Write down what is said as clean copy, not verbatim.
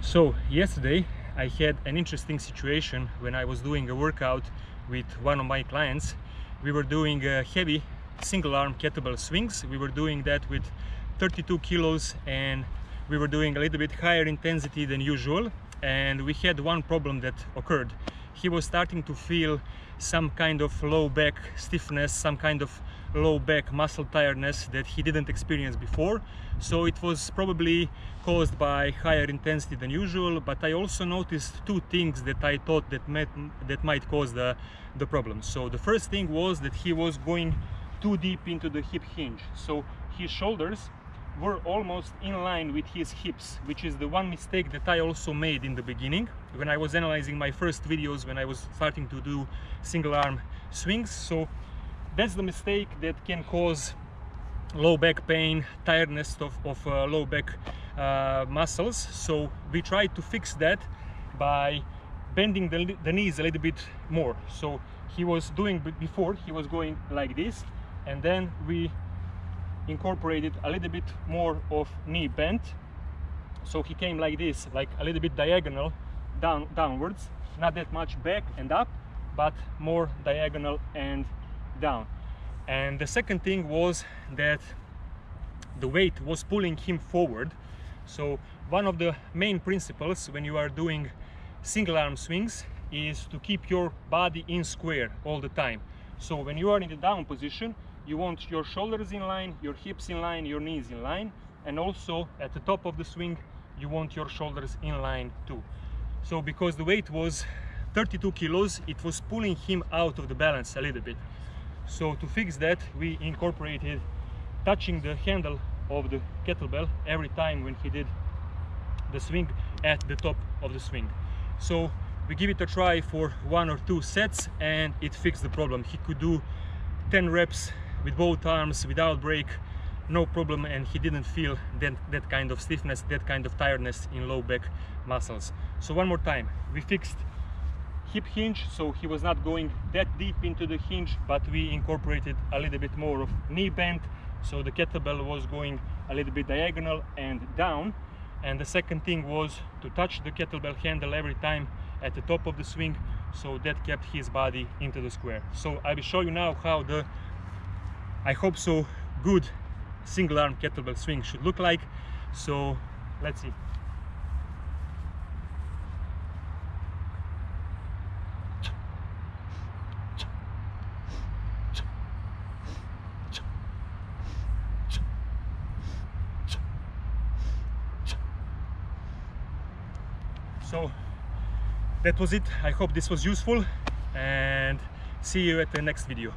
So yesterday I had an interesting situation when I was doing a workout with one of my clients. We were doing heavy single arm kettlebell swings. We were doing that with 32 kilos and we were doing a little bit higher intensity than usual, and we had one problem that occurred. He was starting to feel some kind of low back stiffness, some kind of low back muscle tiredness that he didn't experience before. So it was probably caused by higher intensity than usual, but I also noticed two things that I thought that might cause the problem. So the first thing was that he was going too deep into the hip hinge. So his shoulders were almost in line with his hips, which is the one mistake that I also made in the beginning when I was analyzing my first videos when I was starting to do single arm swings. So that's the mistake that can cause low back pain, tiredness of low back muscles. So we tried to fix that by bending the knees a little bit more. So he was doing, before he was going like this, and then we incorporated a little bit more of knee bend. So he came like this, like a little bit diagonal downwards, not that much back and up, but more diagonal and down. And the second thing was that the weight was pulling him forward. So one of the main principles when you are doing single arm swings is to keep your body in square all the time. So when you are in the down position, you want your shoulders in line, your hips in line, your knees in line, and also at the top of the swing you want your shoulders in line too. So because the weight was 32 kilos, it was pulling him out of the balance a little bit. So to fix that, we incorporated touching the handle of the kettlebell every time when he did the swing at the top of the swing. So we give it a try for 1 or 2 sets and it fixed the problem. He could do 10 reps with both arms without break, no problem, and he didn't feel that kind of stiffness, that kind of tiredness in low back muscles. So one more time, we fixed hip hinge, so he was not going that deep into the hinge, but we incorporated a little bit more of knee bend, so the kettlebell was going a little bit diagonal and down. And the second thing was to touch the kettlebell handle every time at the top of the swing, so that kept his body into the square. So I will show you now how the, I hope so, good single arm kettlebell swing should look like. So let's see. So that was it. I hope this was useful and see you at the next video.